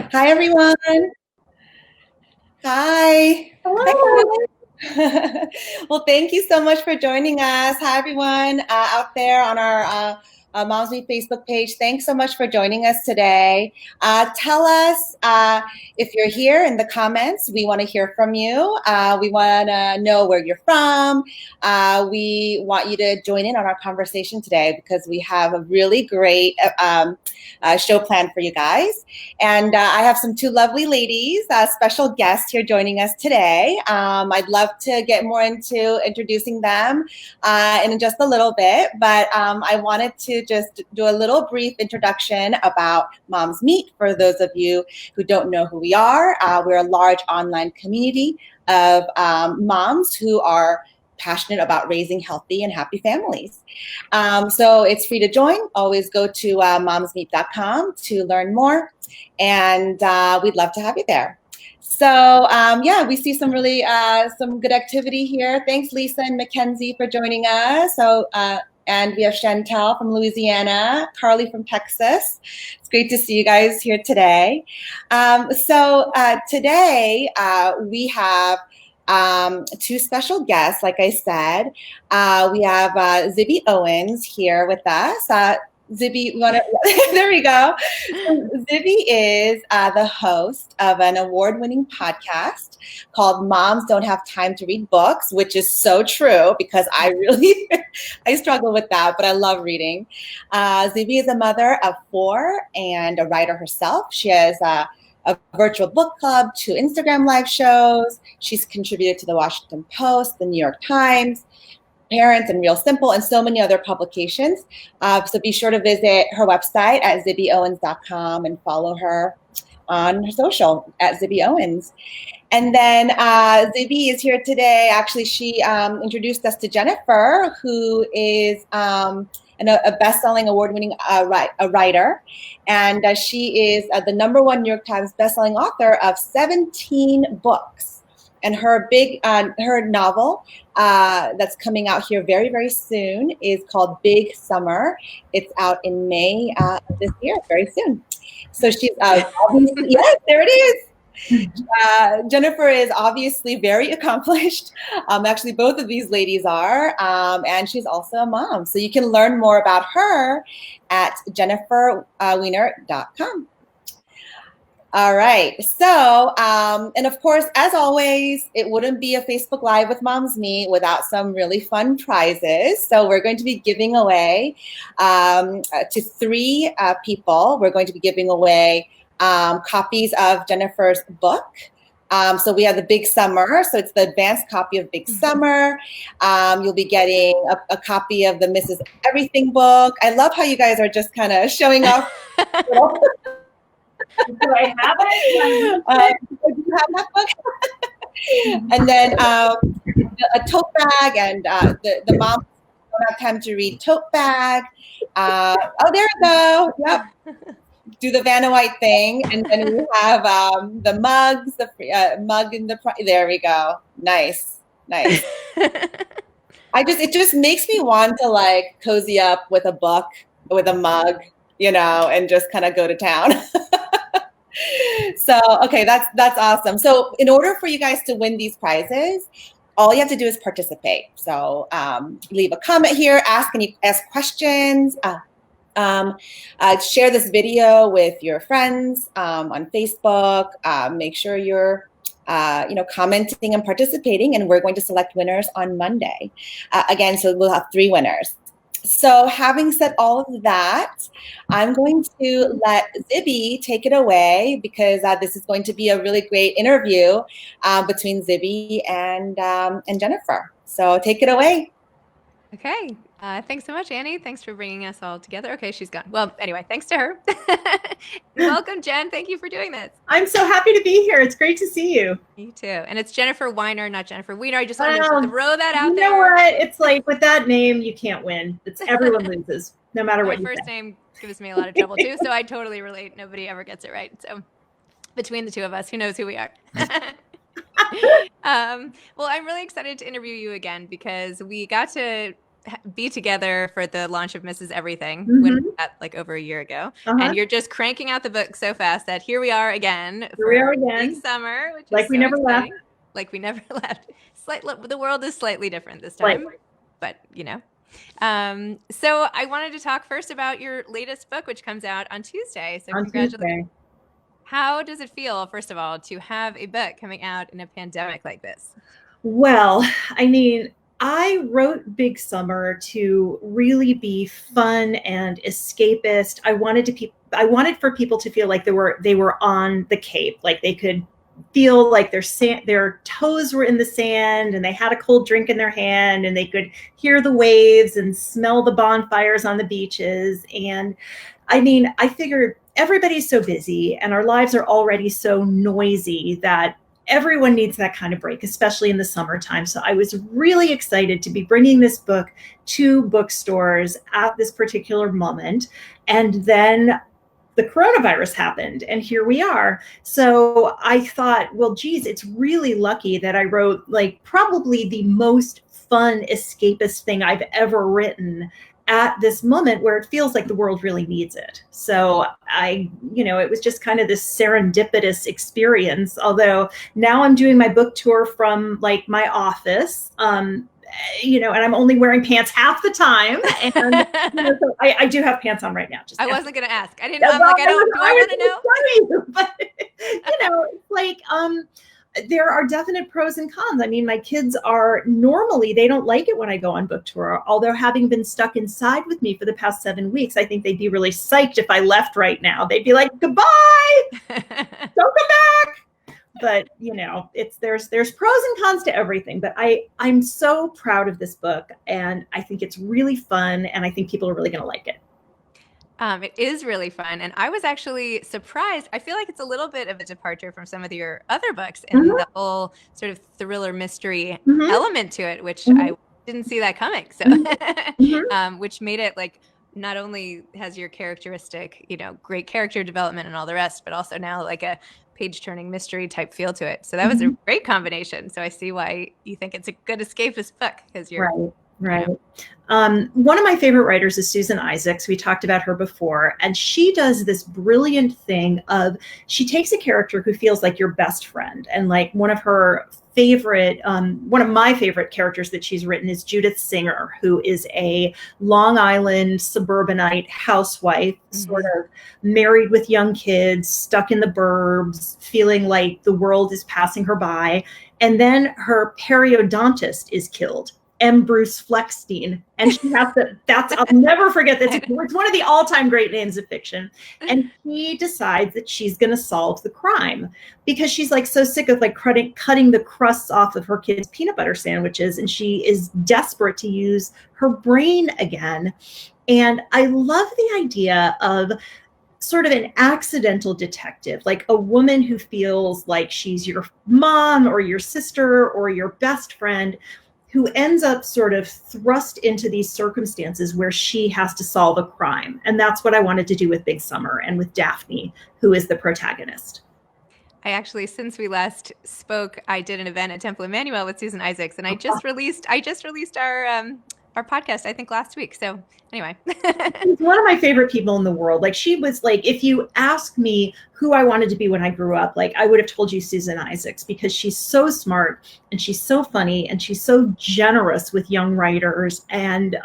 Hi, everyone. Hi. Hi. Hello. Well, thank you so much for joining us. Hi, everyone out there on our Moms Meet Facebook page. Thanks so much for joining us today. Tell us if you're here in the comments. We want to hear from you. We want to know where you're from. We want you to join in on our conversation today because we have a really great show planned for you guys. And I have two lovely ladies, special guests here joining us today. I'd love to get more into introducing them in just a little bit, but I wanted to just do a little brief introduction about Moms Meet for those of you who don't know who we are. We're a large online community of moms who are passionate about raising healthy and happy families. So it's free to join. Always go to momsmeet.com to learn more, and we'd love to have you there. So yeah, we see some really some good activity here. Thanks, Lisa and Mackenzie, for joining us. And we have Chantel from Louisiana, Carly from Texas. It's great to see you guys here today. Today we have two special guests, like I said. We have Zibby Owens here with us. Zibby, there we go. So Zibby is the host of an award-winning podcast called Moms Don't Have Time to Read Books, which is so true because I really, I struggle with that, but I love reading. Zibby is a mother of four and a writer herself. She has a virtual book club, two Instagram live shows. She's contributed to the Washington Post, the New York Times, Parents, and Real Simple, and so many other publications. So be sure to visit her website at zibbyowens.com and follow her on her social at Zibby Owens. And then Zibby is here today. Actually, she introduced us to Jennifer, who is a best-selling, award-winning writer. And she is the #1 New York Times best-selling author of 17 books. And her her novel that's coming out here very, very soon is called Big Summer. It's out in May this year, very soon. So she's obviously, yes, there it is. Jennifer is obviously very accomplished. Actually, both of these ladies are, and she's also a mom. So you can learn more about her at jenniferweiner.com. All right. So, and of course, as always, it wouldn't be a Facebook Live with Moms Meet without some really fun prizes. So we're going to be giving away to three people. We're going to be giving away copies of Jennifer's book. So we have the Big Summer. So it's the advanced copy of Big Summer. You'll be getting a copy of the Mrs. Everything book. I love how you guys are just kind of showing off. Do I have it? Do you have that book? And then a tote bag, and the mom don't have time to read tote bag. Oh, there we go. Yep. Do the Vanna White thing, and then we have the mugs, the mug in the there we go. Nice, nice. It just makes me want to like cozy up with a book, with a mug, and just kind of go to town. So, okay, that's awesome. So in order for you guys to win these prizes, all you have to do is participate. So leave a comment here, ask questions, share this video with your friends on Facebook. Make sure you're commenting and participating, and we're going to select winners on Monday. Again, so we'll have 3 winners. So having said all of that, I'm going to let Zibby take it away because this is going to be a really great interview between Zibby and Jennifer. So take it away. Okay. Thanks so much, Annie. Thanks for bringing us all together. Okay, she's gone. Well, anyway, thanks to her. Welcome, Jen. Thank you for doing this. I'm so happy to be here. It's great to see you. You too. And it's Jennifer Weiner, not Jennifer Weiner. I just wanted to throw that out there. You know what? It's like with that name, you can't win. Everyone loses, no matter what you say. My first name gives me a lot of trouble too, so I totally relate. Nobody ever gets it right. So between the two of us, who knows who we are? Well, I'm really excited to interview you again because we got to be together for the launch of Mrs. Everything when that like over a year ago, and you're just cranking out the book so fast that here we are again for big summer, which like is we so never exciting. left. Like we never left. The world is slightly different this time, but you know. So I wanted to talk first about your latest book, which comes out on Tuesday. So congratulations. How does it feel, first of all, to have a book coming out in a pandemic like this? Well, I mean, I wrote Big Summer to really be fun and escapist. I wanted for people to feel like they were on the Cape, like they could feel like their toes were in the sand and they had a cold drink in their hand and they could hear the waves and smell the bonfires on the beaches. And I mean, I figured everybody's so busy and our lives are already so noisy that everyone needs that kind of break, especially in the summertime. So I was really excited to be bringing this book to bookstores at this particular moment. And then the coronavirus happened and here we are. So I thought, well, geez, it's really lucky that I wrote like probably the most fun escapist thing I've ever written at this moment where it feels like the world really needs it. So it was just kind of this serendipitous experience. Although now I'm doing my book tour from like my office, and I'm only wearing pants half the time. And so I do have pants on right now. I wasn't going to ask. I didn't know. I'm like, do I want to know? But, it's like, there are definite pros and cons. I mean, my kids they don't like it when I go on book tour, although having been stuck inside with me for the past 7 weeks, I think they'd be really psyched if I left right now. They'd be like, goodbye, don't come back. But, there's pros and cons to everything. But I'm so proud of this book and I think it's really fun and I think people are really going to like it. It is really fun. And I was actually surprised. I feel like it's a little bit of a departure from some of your other books and the whole sort of thriller mystery element to it, which I didn't see that coming. So, which made it like, not only has your characteristic, great character development and all the rest, but also now like a page turning mystery type feel to it. So that was a great combination. So I see why you think it's a good escapist book because you're Right. One of my favorite writers is Susan Isaacs. We talked about her before, and she does this brilliant thing of she takes a character who feels like your best friend. And like one of my favorite characters that she's written is Judith Singer, who is a Long Island suburbanite housewife, sort of married with young kids, stuck in the burbs, feeling like the world is passing her by. And then her periodontist is killed. M. Bruce Fleckstein. And she has I'll never forget that. It's one of the all-time great names of fiction. And she decides that she's going to solve the crime because she's like so sick of like cutting the crusts off of her kids' peanut butter sandwiches. And she is desperate to use her brain again. And I love the idea of sort of an accidental detective, like a woman who feels like she's your mom or your sister or your best friend, who ends up sort of thrust into these circumstances where she has to solve a crime. And that's what I wanted to do with Big Summer and with Daphne, who is the protagonist. I actually, since we last spoke, I did an event at Temple Emmanuel with Susan Isaacs, and I just released our podcast, I think last week. So anyway. She's one of my favorite people in the world. Like she was like, if you asked me who I wanted to be when I grew up, like I would have told you Susan Isaacs because she's so smart and she's so funny and she's so generous with young writers and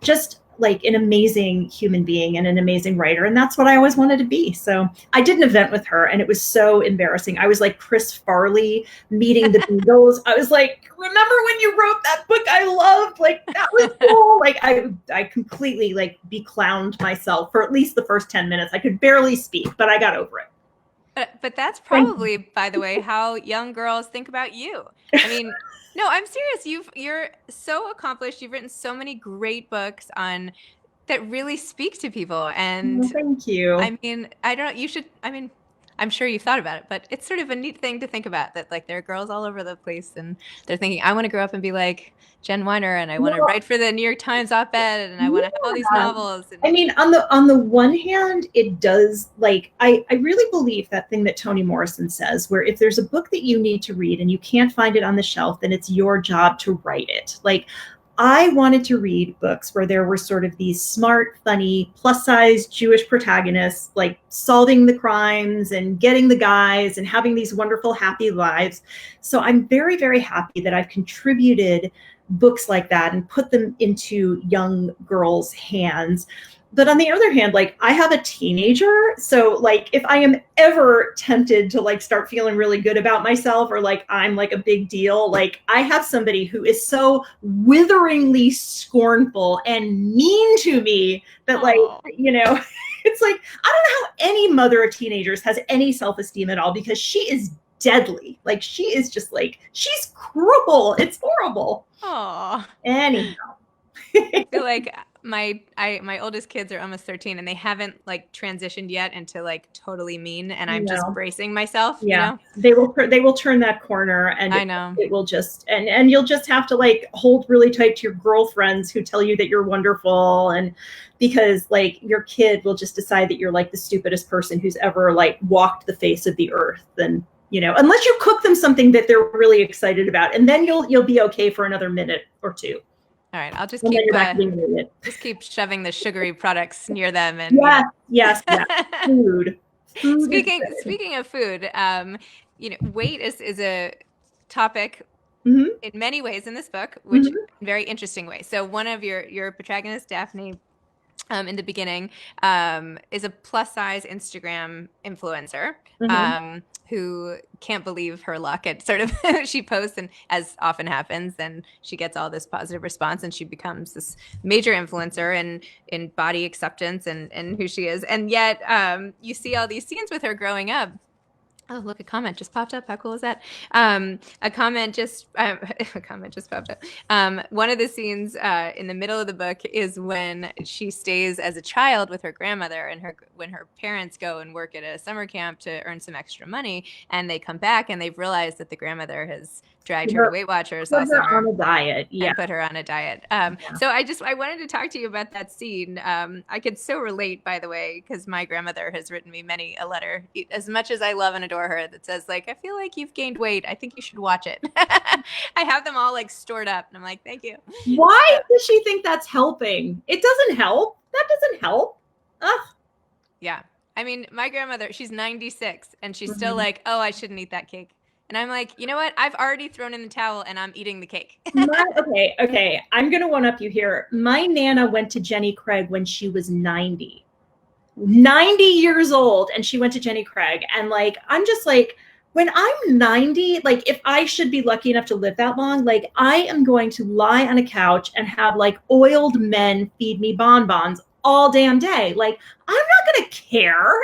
just like an amazing human being and an amazing writer. And that's what I always wanted to be. So I did an event with her and it was so embarrassing. I was like Chris Farley meeting the Beatles. I was like, remember when you wrote that book I loved? Like that was cool. Like I completely like beclowned myself for at least the first 10 minutes. I could barely speak, but I got over it. But that's probably, by the way, how young girls think about you. I mean, no, I'm serious. You're so accomplished. You've written so many great books that really speak to people. And thank you. I mean, I'm sure you've thought about it, but it's sort of a neat thing to think about that like there are girls all over the place and they're thinking, I want to grow up and be like Jen Weiner and I want to write for the New York Times op-ed and I want to have all these novels. I mean, on the one hand, it does like, I really believe that thing that Toni Morrison says, where if there's a book that you need to read and you can't find it on the shelf, then it's your job to write it. Like, I wanted to read books where there were sort of these smart, funny, plus-size Jewish protagonists, like solving the crimes and getting the guys and having these wonderful, happy lives. So I'm very, very happy that I've contributed books like that and put them into young girls' hands. But on the other hand, like I have a teenager. So like if I am ever tempted to like start feeling really good about myself or like I'm like a big deal, like I have somebody who is so witheringly scornful and mean to me that like, you know, it's like, I don't know how any mother of teenagers has any self-esteem at all because she is deadly. Like she is just like, she's cruel. It's horrible. Oh. Anyhow. I feel like my oldest kids are almost 13 and they haven't like transitioned yet into like totally mean, and I'm just bracing myself. Yeah, you know? They will turn that corner, and I know it will just and you'll just have to like hold really tight to your girlfriends who tell you that you're wonderful, and because like your kid will just decide that you're like the stupidest person who's ever like walked the face of the earth. And you know, unless you cook them something that they're really excited about, and then you'll be okay for another minute or two. All right, I'll just keep shoving the sugary products near them. And yes, food. Speaking of food, you know, weight is a topic in many ways in this book, which in very interesting ways. So one of your protagonists, Daphne, in the beginning, is a plus size Instagram influencer. Who can't believe her luck at sort of she posts, and as often happens, then she gets all this positive response and she becomes this major influencer in body acceptance and who she is. And yet you see all these scenes with her growing up. Oh, look, a comment just popped up. How cool is that? A comment just popped up. One of the scenes in the middle of the book is when she stays as a child with her grandmother, and when her parents go and work at a summer camp to earn some extra money, and they come back and they've realized that the grandmother has dragged her to Weight Watchers last summer on a diet, and put her on a diet. So I wanted to talk to you about that scene. I could so relate, by the way, because my grandmother has written me many a letter, as much as I love and adore her, that says like, I feel like you've gained weight. I think you should watch it. I have them all like stored up, and I'm like, thank you. Why does she think that's helping? It doesn't help. That doesn't help. Ugh. Yeah. I mean, my grandmother, she's 96 and she's still like, oh, I shouldn't eat that cake. And I'm like, you know what? I've already thrown in the towel and I'm eating the cake. Okay. I'm going to one up you here. My Nana went to Jenny Craig when she was 90 years old. And she went to Jenny Craig. And like, I'm just like, when I'm 90, like if I should be lucky enough to live that long, like I am going to lie on a couch and have like oiled men feed me bonbons all damn day. Like, I'm not going to care